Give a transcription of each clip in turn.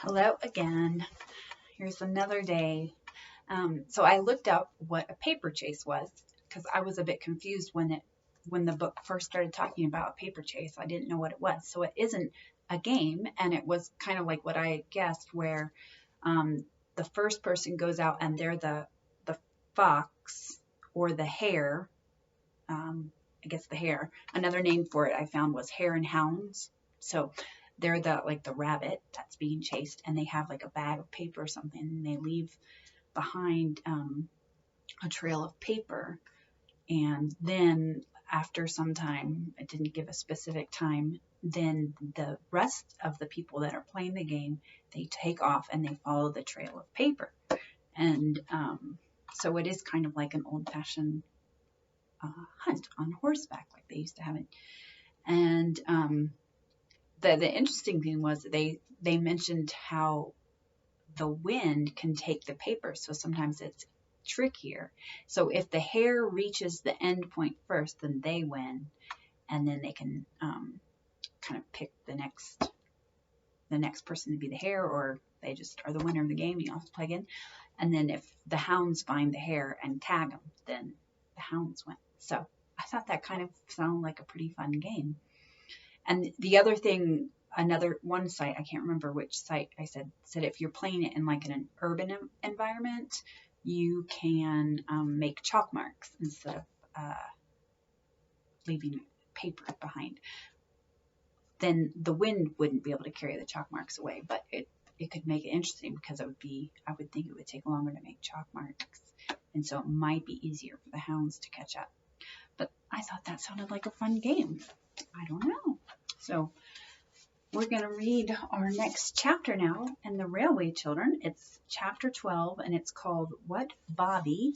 Hello again. Here's another day. So I looked up what a paper chase was because I was a bit confused when the book first started talking about a paper chase. I didn't know what it was. So it isn't a game, and it was kind of like what I guessed, where the first person goes out and they're the fox or the hare. I guess the hare. Another name for it I found was hare and hounds. So they're the rabbit that's being chased, and they have like a bag of paper or something, and they leave behind a trail of paper. And then after some time, it didn't give a specific time, then the rest of the people that are playing the game, they take off and they follow the trail of paper. And so it is kind of like an old-fashioned hunt on horseback, like they used to have it. And the interesting thing was they mentioned how the wind can take the paper, so sometimes it's trickier. So if the hare reaches the end point first, then they win, and then they can kind of pick the next person to be the hare, or they just are the winner of the game. You also play again, and then if the hounds find the hare and tag them, then the hounds win. So I thought that kind of sounded like a pretty fun game. And the other thing, another one site, I can't remember which site I said if you're playing it in like an urban environment, you can make chalk marks instead of leaving paper behind. Then the wind wouldn't be able to carry the chalk marks away, but it could make it interesting because I would think it would take longer to make chalk marks, and so it might be easier for the hounds to catch up. But I thought that sounded like a fun game. I don't know. So we're going to read our next chapter now in the Railway Children. It's chapter 12, and it's called What Bobbie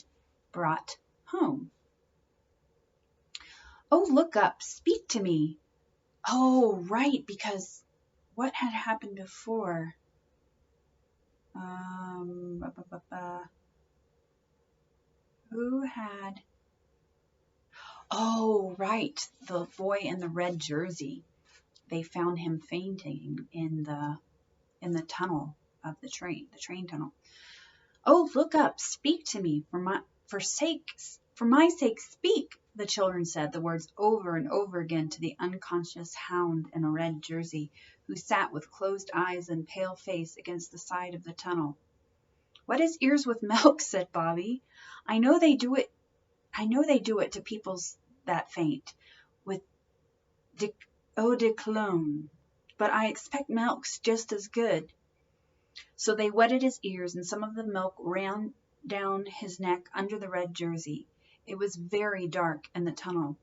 Brought Home. Oh, look up. Speak to me. Oh, right, because what had happened before? Who had... Oh, right, the boy in the red jersey. They found him fainting in the tunnel of the train tunnel. Oh, look up, speak to me, for my sake, speak, the children said the words over and over again to the unconscious hound in a red jersey, who sat with closed eyes and pale face against the side of the tunnel. What is ears with milk? Said Bobbie. I know they do it to people that faint with eau de cologne, but I expect milk's just as good. So they wetted his ears, and some of the milk ran down his neck under the red jersey. It was very dark in the tunnel.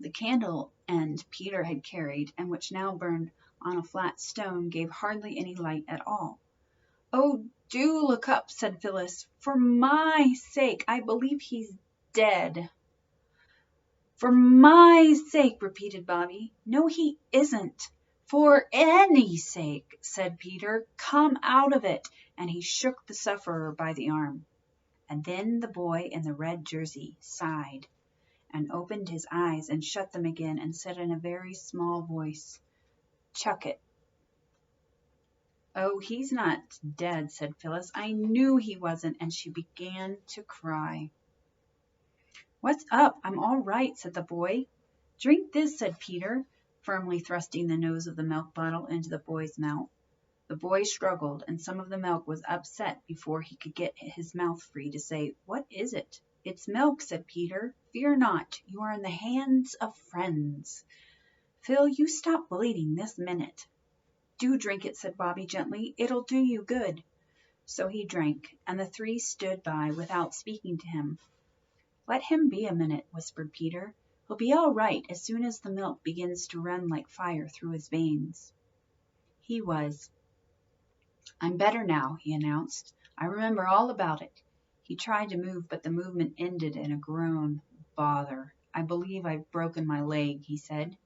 The candle end Peter had carried, and which now burned on a flat stone, gave hardly any light at all. Oh, do look up, said Phyllis. For my sake, I believe he's dead. For my sake, repeated Bobbie. No, he isn't. For any sake, said Peter. Come out of it. And he shook the sufferer by the arm. And then the boy in the red jersey sighed and opened his eyes and shut them again and said in a very small voice, Chuck it. Oh, he's not dead, said Phyllis. I knew he wasn't, and she began to cry. What's up? I'm all right, said the boy. Drink this, said Peter, firmly thrusting the nose of the milk bottle into the boy's mouth. The boy struggled, and some of the milk was upset before he could get his mouth free to say, What is it? It's milk, said Peter. Fear not. You are in the hands of friends. Phil, you stop bleeding this minute. Do drink it, said Bobbie gently. It'll do you good. So he drank, and the three stood by without speaking to him. Let him be a minute, whispered Peter. He'll be all right as soon as the milk begins to run like fire through his veins. He was. I'm better now, he announced. I remember all about it. He tried to move, but the movement ended in a groan. Bother. I believe I've broken my leg, he said.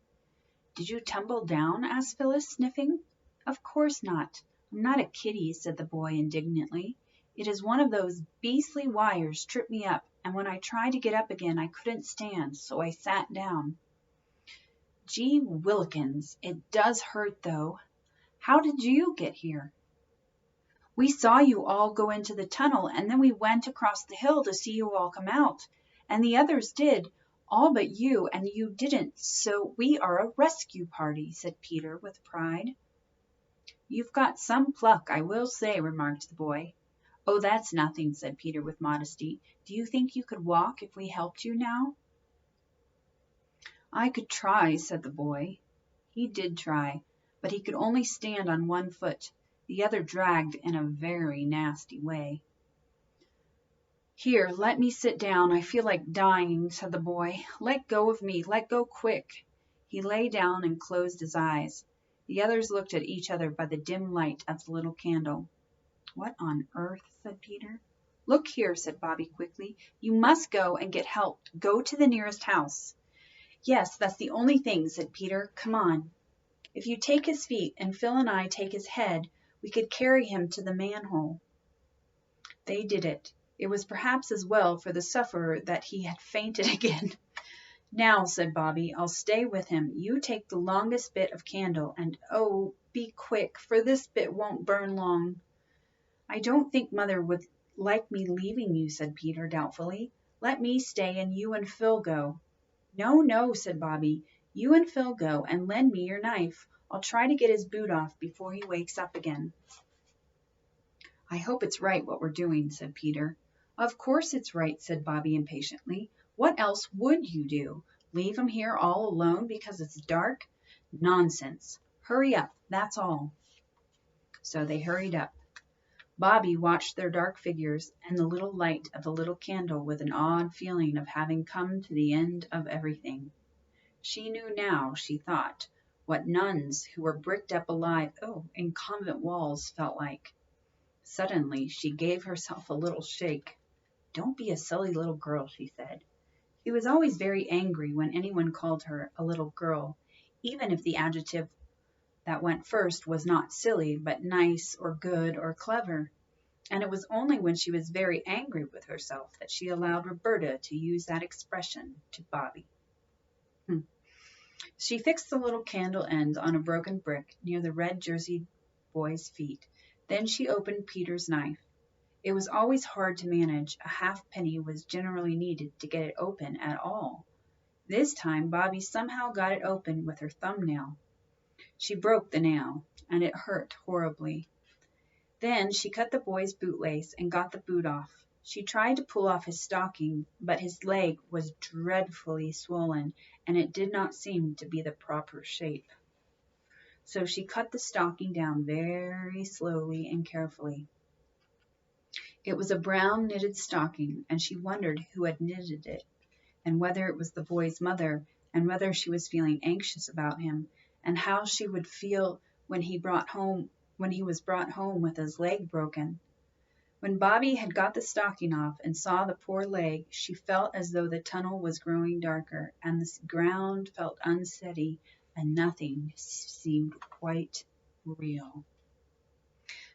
Did you tumble down? Asked Phyllis, sniffing. Of course not. I'm not a kitty, said the boy indignantly. It is one of those beastly wires tripped me up, and when I tried to get up again, I couldn't stand, so I sat down. Gee willikins, it does hurt, though. How did you get here? We saw you all go into the tunnel, and then we went across the hill to see you all come out. And the others did, all but you, and you didn't, so we are a rescue party, said Peter with pride. You've got some pluck, I will say, remarked the boy. Oh, that's nothing, said Peter with modesty. Do you think you could walk if we helped you now? I could try, said the boy. He did try, but he could only stand on one foot. The other dragged in a very nasty way. Here, let me sit down. I feel like dying, said the boy. Let go of me. Let go quick. He lay down and closed his eyes. The others looked at each other by the dim light of the little candle. What on earth? Said Peter. Look here, said Bobbie quickly. You must go and get help. Go to the nearest house. Yes, that's the only thing, said Peter. Come on. If you take his feet and Phil and I take his head, we could carry him to the manhole. They did it. It was perhaps as well for the sufferer that he had fainted again. Now, said Bobbie, I'll stay with him. You take the longest bit of candle, and oh, be quick, for this bit won't burn long. I don't think Mother would like me leaving you, said Peter doubtfully. Let me stay and you and Phil go. No, no, said Bobbie. You and Phil go, and lend me your knife. I'll try to get his boot off before he wakes up again. I hope it's right what we're doing, said Peter. Of course it's right, said Bobbie impatiently. What else would you do? Leave him here all alone because it's dark? Nonsense. Hurry up, that's all. So they hurried up. Bobbie watched their dark figures and the little light of the little candle with an odd feeling of having come to the end of everything. She knew now, she thought, what nuns who were bricked up alive in convent walls felt like. Suddenly she gave herself a little shake. Don't be a silly little girl, she said. She was always very angry when anyone called her a little girl, even if the adjective that went first was not silly, but nice or good or clever. And it was only when she was very angry with herself that she allowed Roberta to use that expression to Bobbie. She fixed the little candle end on a broken brick near the red jerseyed boy's feet. Then she opened Peter's knife. It was always hard to manage. A halfpenny was generally needed to get it open at all. This time Bobbie somehow got it open with her thumbnail. She broke the nail, and it hurt horribly. Then she cut the boy's bootlace and got the boot off. She tried to pull off his stocking, but his leg was dreadfully swollen, and it did not seem to be the proper shape. So she cut the stocking down very slowly and carefully. It was a brown knitted stocking, and she wondered who had knitted it, and whether it was the boy's mother, and whether she was feeling anxious about him, and how she would feel when he was brought home with his leg broken. When Bobbie had got the stocking off and saw the poor leg, she felt as though the tunnel was growing darker, and the ground felt unsteady, and nothing seemed quite real.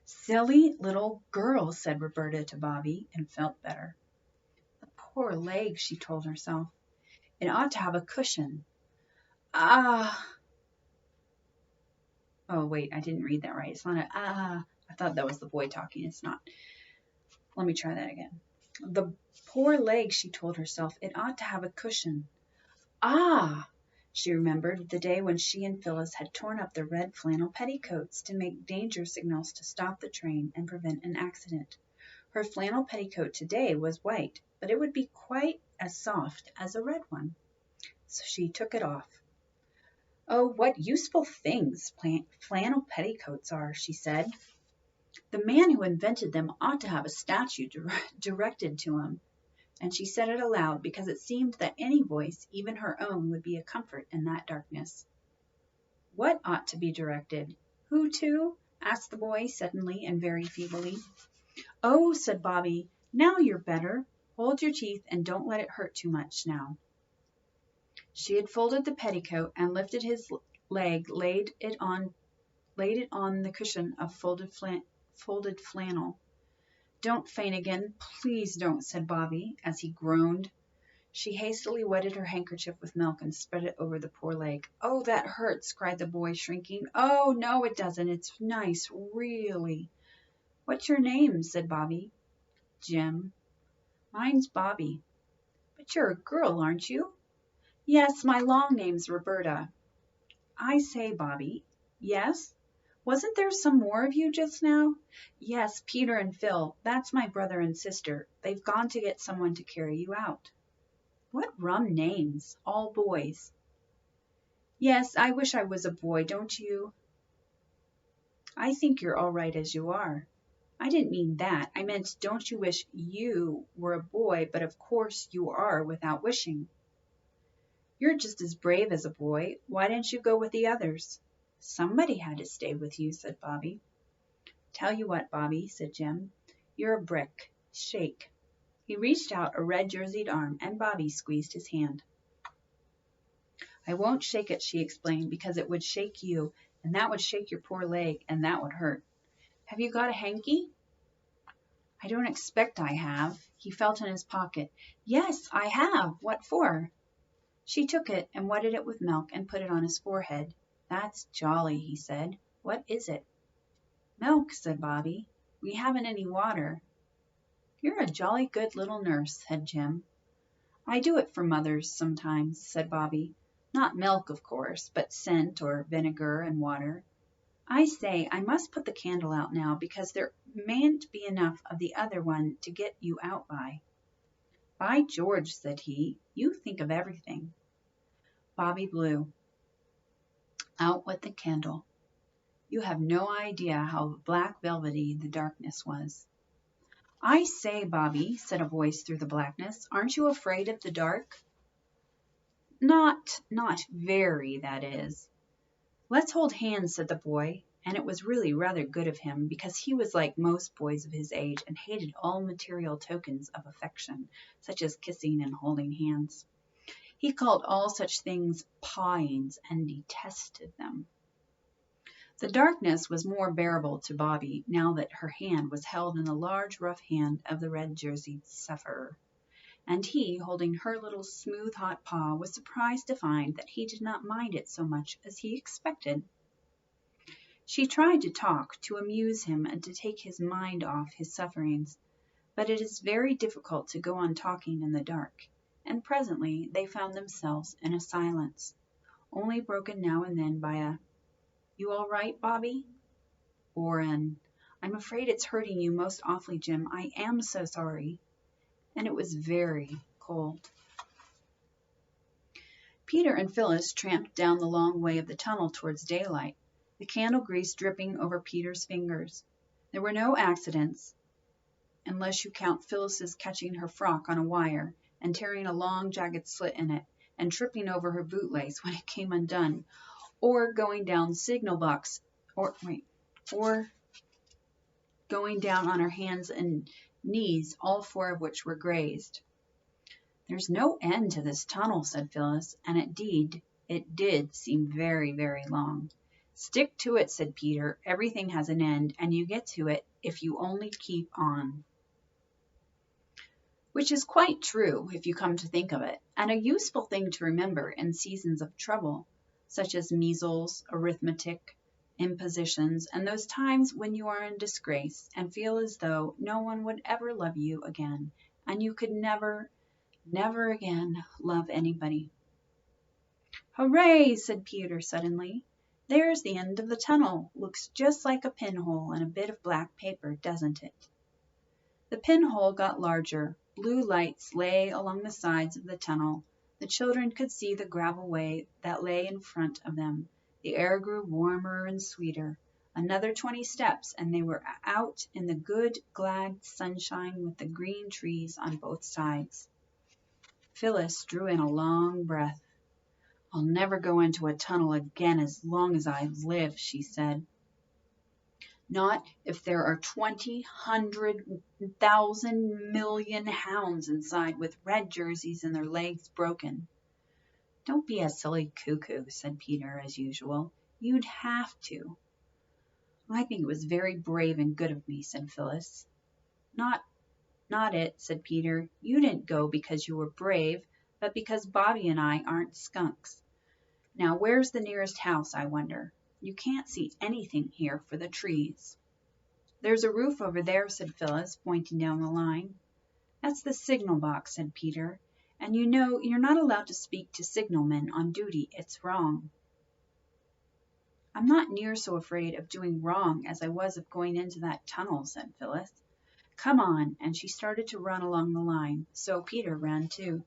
Silly little girl, said Roberta to Bobbie, and felt better. The poor leg, she told herself. It ought to have a cushion. Oh, wait, I didn't read that right. It's not I thought that was the boy talking. It's not. Let me try that again. The poor leg, she told herself. It ought to have a cushion. She remembered the day when she and Phyllis had torn up the red flannel petticoats to make danger signals to stop the train and prevent an accident. Her flannel petticoat today was white, but it would be quite as soft as a red one. So she took it off. Oh, what useful things flannel petticoats are, she said. The man who invented them ought to have a statue directed to him. And she said it aloud because it seemed that any voice, even her own, would be a comfort in that darkness. What ought to be directed? Who to? Asked the boy suddenly and very feebly. Oh, said Bobbie, now you're better. Hold your teeth and don't let it hurt too much now. She had folded the petticoat and lifted his leg, laid it on the cushion of folded flannel. Don't faint again, please don't, said Bobbie, as he groaned. She hastily wetted her handkerchief with milk and spread it over the poor leg. "Oh, that hurts," cried the boy, shrinking. "Oh, no, it doesn't. It's nice, really." "What's your name?" said Bobbie. "Jim." "Mine's Bobbie." "But you're a girl, aren't you?" "Yes, my long name's Roberta." "I say, Bobbie." "Yes?" "Wasn't there some more of you just now?" "Yes, Peter and Phil. That's my brother and sister. They've gone to get someone to carry you out." "What rum names. All boys." "Yes, I wish I was a boy, don't you?" "I think you're all right as you are." "I didn't mean that. I meant, don't you wish you were a boy, but of course you are without wishing." "You're just as brave as a boy. Why didn't you go with the others?" "Somebody had to stay with you," said Bobbie. "Tell you what, Bobbie," said Jim. "You're a brick. Shake." He reached out a red jerseyed arm, and Bobbie squeezed his hand. "I won't shake it," she explained, "because it would shake you, and that would shake your poor leg, and that would hurt. Have you got a hanky?" "I don't expect I have." He felt in his pocket. "Yes, I have. What for?" She took it and wetted it with milk and put it on his forehead. "That's jolly," he said. "What is it?" "Milk," said Bobbie. "We haven't any water." "You're a jolly good little nurse," said Jim. "I do it for mothers sometimes," said Bobbie. "Not milk, of course, but scent or vinegar and water. I say, I must put the candle out now, because there mayn't be enough of the other one to get you out by." "By George," said he, "you think of everything." Bobbie blew. Out went the candle. You have no idea how black velvety the darkness was. "I say, Bobbie," said a voice through the blackness, "aren't you afraid of the dark?" Not very, that is." "Let's hold hands," said the boy, and it was really rather good of him, because he was like most boys of his age and hated all material tokens of affection, such as kissing and holding hands. He called all such things pawings and detested them. The darkness was more bearable to Bobbie now that her hand was held in the large rough hand of the red-jerseyed sufferer, and he, holding her little smooth hot paw, was surprised to find that he did not mind it so much as he expected. She tried to talk, to amuse him and to take his mind off his sufferings, but it is very difficult to go on talking in the dark, and presently they found themselves in a silence, only broken now and then by a "You all right, Bobbie?" or an "I'm afraid it's hurting you most awfully, Jim. I am so sorry." And it was very cold. Peter and Phyllis tramped down the long way of the tunnel towards daylight, the candle grease dripping over Peter's fingers. There were no accidents, unless you count Phyllis's catching her frock on a wire and tearing a long jagged slit in it and tripping over her bootlace when it came undone, or going down signal box, or going down on her hands and knees, all four of which were grazed. "There's no end to this tunnel," said Phyllis, and it did seem very, very long. "Stick to it," said Peter. "Everything has an end, and you get to it if you only keep on." Which is quite true, if you come to think of it, and a useful thing to remember in seasons of trouble, such as measles, arithmetic, impositions, and those times when you are in disgrace and feel as though no one would ever love you again, and you could never again love anybody. "Hooray!" said Peter suddenly. "There's the end of the tunnel. Looks just like a pinhole in a bit of black paper, doesn't it?" The pinhole got larger. Blue lights lay along the sides of the tunnel. The children could see the gravel way that lay in front of them. The air grew warmer and sweeter. Another 20 steps, and they were out in the good, glad sunshine with the green trees on both sides. Phyllis drew in a long breath. "I'll never go into a tunnel again as long as I live," she said. "Not if there are 20, 100, 1,000 million hounds inside with red jerseys and their legs broken." "Don't be a silly cuckoo," said Peter, as usual. "You'd have to." "I think it was very brave and good of me," said Phyllis. Not it," said Peter. "You didn't go because you were brave. but because Bobbie and I aren't skunks. Now, where's the nearest house, I wonder? You can't see anything here for the trees." "There's a roof over there," said Phyllis, pointing down the line. "That's the signal box," said Peter. "And you know you're not allowed to speak to signalmen on duty. It's wrong." "I'm not near so afraid of doing wrong as I was of going into that tunnel," said Phyllis. "Come on," and she started to run along the line, so Peter ran too.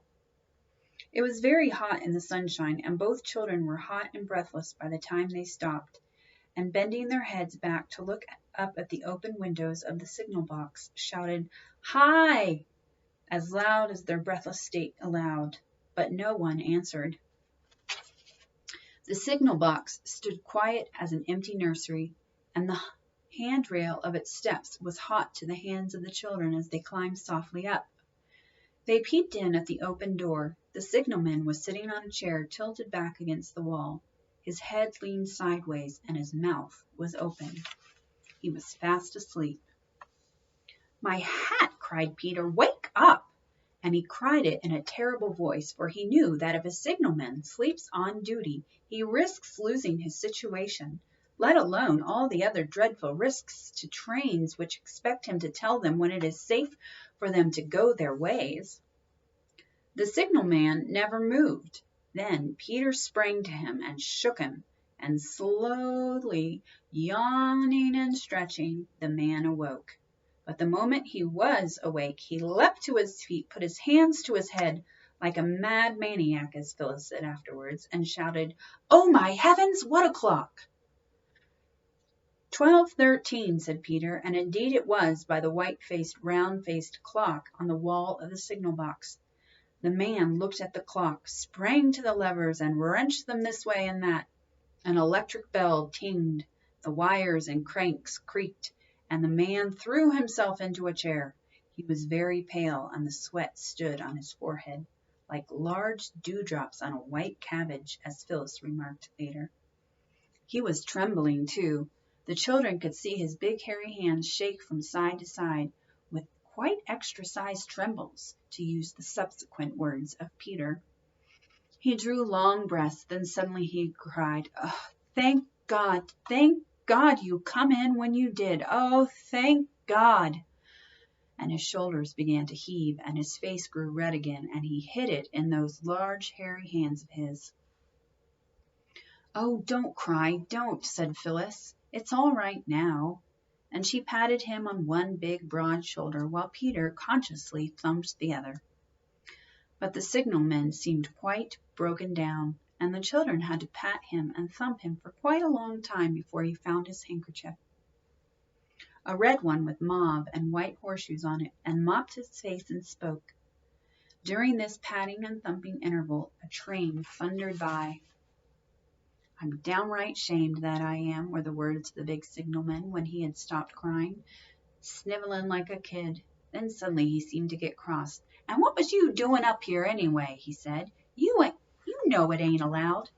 It was very hot in the sunshine, and both children were hot and breathless by the time they stopped, and bending their heads back to look up at the open windows of the signal box, shouted, "Hi!" as loud as their breathless state allowed, but no one answered. The signal box stood quiet as an empty nursery, and the handrail of its steps was hot to the hands of the children as they climbed softly up. They peeped in at the open door. The signalman was sitting on a chair tilted back against the wall. His head leaned sideways, and his mouth was open. He was fast asleep. "My hat!" cried Peter. "Wake up!" And he cried it in a terrible voice, for he knew that if a signalman sleeps on duty, he risks losing his situation, let alone all the other dreadful risks to trains which expect him to tell them when it is safe for them to go their ways. The signalman never moved. Then Peter sprang to him and shook him, and slowly, yawning and stretching, the man awoke. But the moment he was awake, he leapt to his feet, put his hands to his head, like a mad maniac, as Phyllis said afterwards, and shouted, "Oh, my heavens, what o'clock?" 12:13, said Peter, and indeed it was by the white-faced, round-faced clock on the wall of the signal box. The man looked at the clock, sprang to the levers, and wrenched them this way and that. An electric bell tinged, the wires and cranks creaked, and the man threw himself into a chair. He was very pale, and the sweat stood on his forehead, like large dewdrops on a white cabbage, as Phyllis remarked later. He was trembling, too. The children could see his big hairy hands shake from side to side, with quite extra-sized trembles, to use the subsequent words of Peter. He drew long breaths, then suddenly he cried, "Oh, thank God you come in when you did. Oh, thank God." And his shoulders began to heave, and his face grew red again, and he hid it in those large, hairy hands of his. "Oh, don't cry, don't," said Phyllis. "It's all right now." And she patted him on one big, broad shoulder, while Peter consciously thumped the other. But the signalman seemed quite broken down, and the children had to pat him and thump him for quite a long time before he found his handkerchief, a red one with mauve and white horseshoes on it, and mopped his face and spoke. During this patting and thumping interval, a train thundered by. "I'm downright shamed, that I am," were the words of the big signalman when he had stopped crying, sniveling like a kid. Then suddenly he seemed to get cross. "And what was you doing up here anyway?" he said. You know it ain't allowed."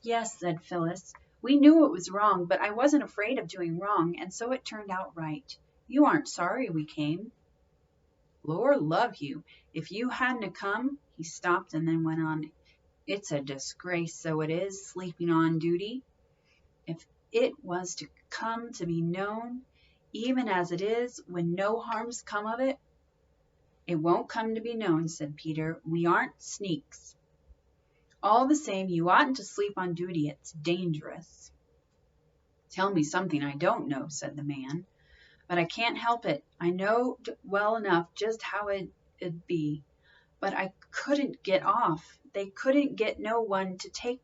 "Yes," said Phyllis. "We knew it was wrong, but I wasn't afraid of doing wrong, and so it turned out right. You aren't sorry we came?" "Lord love you, if you hadn't a come," he stopped and then went on, "it's a disgrace, so it is, sleeping on duty. If it was to come to be known, even as it is, when no harm's come of it." "It won't come to be known," said Peter. "We aren't sneaks." "All the same, you oughtn't to sleep on duty. It's dangerous." "Tell me something I don't know," said the man. "But I can't help it. I know well enough just how it'd be. But I couldn't get off. They couldn't get no one to take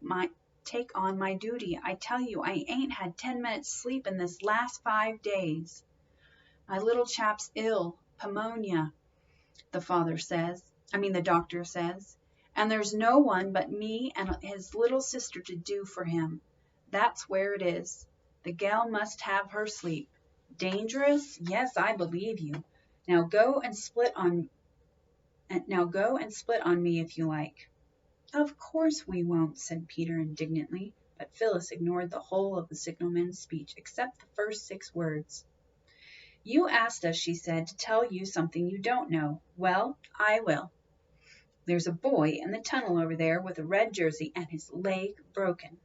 on my duty. I tell you, I ain't had 10 minutes sleep in this last 5 days. My little chap's ill, pneumonia, the doctor says, and there's no one but me and his little sister to do for him. That's where it is. The gal must have her sleep. Dangerous? Yes, I believe you. Now go and split on me if you like." "Of course we won't," said Peter indignantly, but Phyllis ignored the whole of the signalman's speech except the first 6 words. "You asked us," she said, "to tell you something you don't know. Well, I will. There's a boy in the tunnel over there with a red jersey and his leg broken."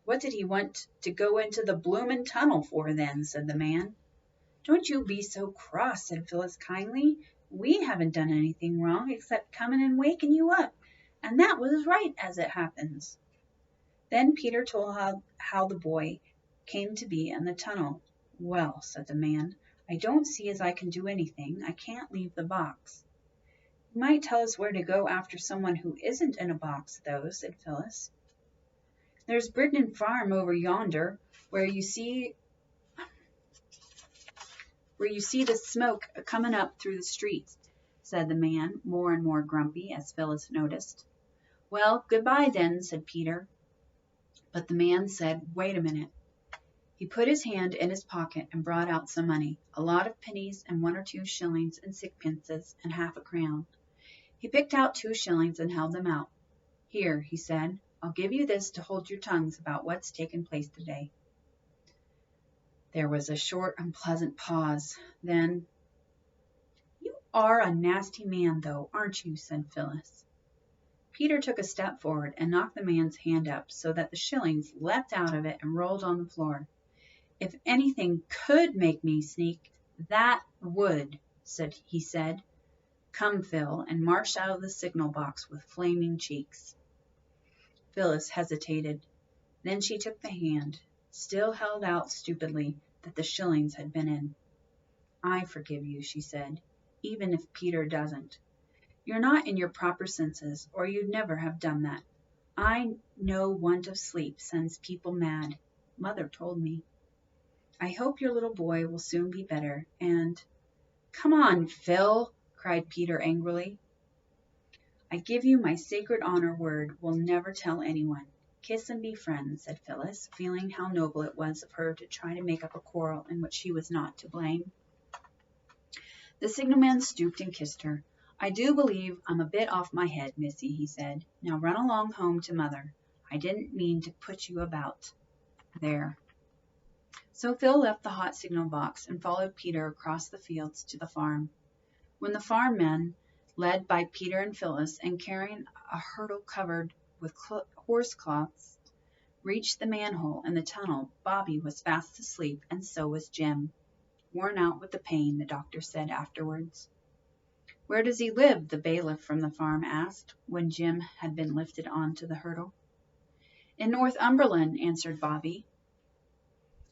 "What did he want to go into the bloomin' tunnel for then?" said the man. "Don't you be so cross," said Phyllis kindly. "We haven't done anything wrong except coming and waking you up, and that was right as it happens." Then Peter told how the boy came to be in the tunnel. "Well," said the man, "I don't see as I can do anything. I can't leave the box." "You might tell us where to go after someone who isn't in a box, though," said Phyllis. "There's Britton Farm over yonder, where you see the smoke coming up through the streets," said the man, more and more grumpy as Phyllis noticed. "Well, goodbye then," said Peter. But the man said, "Wait a minute." He put his hand in his pocket and brought out some money, a lot of pennies and 1 or 2 shillings and sixpences and half a crown. He picked out 2 shillings and held them out. "Here," he said, "I'll give you this to hold your tongues about what's taken place today." There was a short, unpleasant pause. Then, "You are a nasty man, though, aren't you?" said Phyllis. Peter took a step forward and knocked the man's hand up so that the shillings leapt out of it and rolled on the floor. "If anything could make me sneak, that would," he said. "Come, Phil," and marched out of the signal box with flaming cheeks. Phyllis hesitated. Then she took the hand, still held out stupidly, that the shillings had been in. "I forgive you," she said, "even if Peter doesn't. You're not in your proper senses, or you'd never have done that. I know want of sleep sends people mad. Mother told me. I hope your little boy will soon be better, and—" "Come on, Phil," cried Peter angrily. "I give you my sacred honor word we'll never tell anyone. Kiss and be friends," said Phyllis, feeling how noble it was of her to try to make up a quarrel in which she was not to blame. The signalman stooped and kissed her. "I do believe I'm a bit off my head, Missy," he said. "Now run along home to Mother. I didn't mean to put you about. There." So Phil left the hot signal box and followed Peter across the fields to the farm. When the farm men, led by Peter and Phyllis and carrying a hurdle covered with horse cloths, reached the manhole in the tunnel, Bobbie was fast asleep, and so was Jim, worn out with the pain, the doctor said afterwards. "Where does he live?" the bailiff from the farm asked, when Jim had been lifted onto the hurdle. "In Northumberland," answered Bobbie.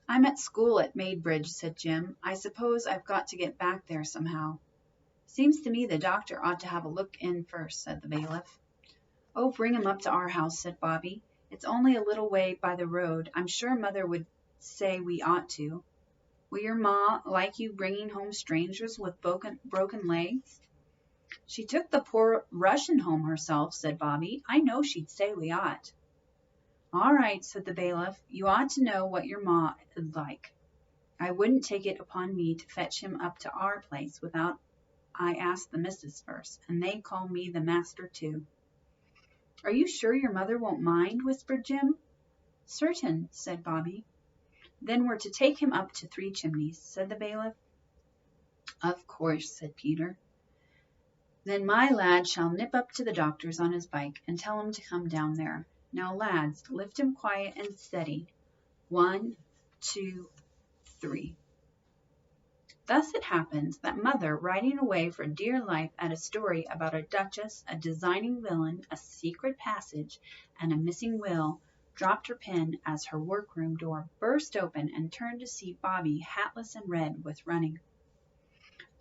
"I'm at school at Maidbridge," said Jim. "I suppose I've got to get back there somehow." "Seems to me the doctor ought to have a look in first," said the bailiff. "Oh, bring him up to our house," said Bobbie. "It's only a little way by the road. I'm sure Mother would say we ought to. Will your ma like you bringing home strangers with broken legs?" "She took the poor Russian home herself," said Bobbie. "I know she'd say we ought." "All right," said the bailiff. "You ought to know what your ma is like. I wouldn't take it upon me to fetch him up to our place without I ask the missus first, and they call me the master too." "Are you sure your mother won't mind?" whispered Jim. "Certain," said Bobbie. "Then we're to take him up to Three Chimneys," said the bailiff. "Of course," said Peter. "Then my lad shall nip up to the doctor's on his bike and tell him to come down there. Now, lads, lift him quiet and steady. 1, 2, 3. Thus it happened that Mother, riding away for dear life at a story about a duchess, a designing villain, a secret passage, and a missing will, dropped her pen as her workroom door burst open and turned to see Bobbie, hatless and red with running.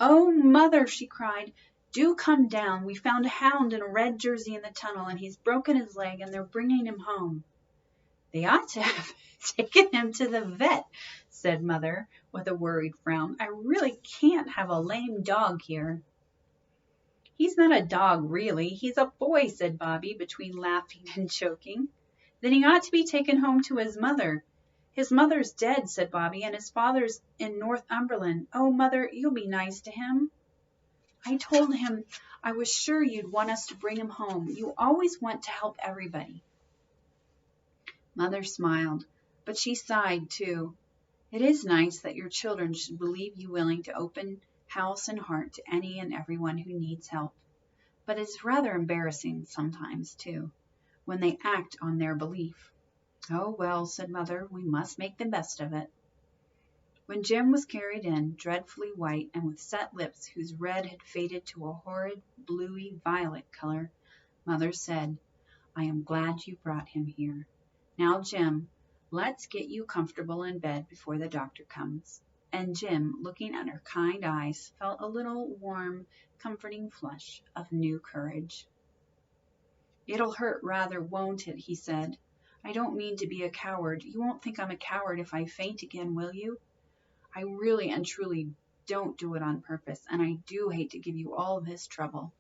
"Oh, Mother," she cried, "do come down. We found a hound in a red jersey in the tunnel, and he's broken his leg, and they're bringing him home." "They ought to have taken him to the vet," said Mother, with a worried frown. "I really can't have a lame dog here." "He's not a dog, really. He's a boy," said Bobbie, between laughing and choking. "Then he ought to be taken home to his mother." "His mother's dead," said Bobbie, "and his father's in Northumberland. Oh, Mother, you'll be nice to him." "I told him I was sure you'd want us to bring him home. You always want to help everybody." Mother smiled, but she sighed too. "It is nice that your children should believe you willing to open house and heart to any and everyone who needs help. But it's rather embarrassing sometimes, too, when they act on their belief. Oh, well, said Mother, we must make the best of it. When Jim was carried in, dreadfully white and with set lips whose red had faded to a horrid bluey violet color, Mother said, I am glad you brought him here. Now, Jim, let's get you comfortable in bed before the doctor comes. And Jim, looking at her kind eyes, felt a little warm, comforting flush of new courage. It'll hurt rather, won't it? He said. I don't mean to be a coward. You won't think I'm a coward if I faint again, will you? I really and truly don't do it on purpose, and I do hate to give you all this trouble.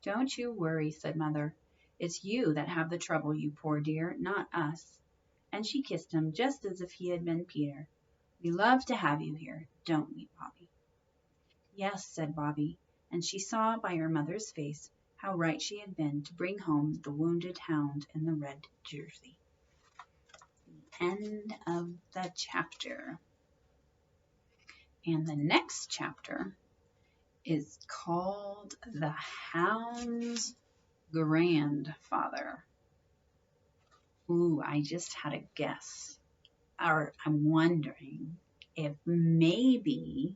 Don't you worry, said Mother. It's you that have the trouble, you poor dear, not us. And she kissed him just as if he had been Peter. We love to have you here, don't we, Bobbie? Yes, said Bobbie, and she saw by her mother's face how right she had been to bring home the wounded hound in the red jersey. The end of the chapter. And the next chapter is called The Hound's Grandfather. Ooh, I just had a guess. Or I'm wondering if maybe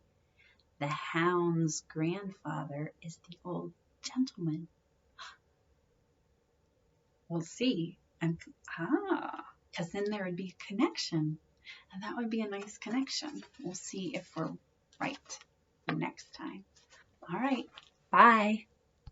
the hound's grandfather is the old gentleman. We'll see. Because then there would be a connection. And that would be a nice connection. We'll see if we're right next time. All right. Bye.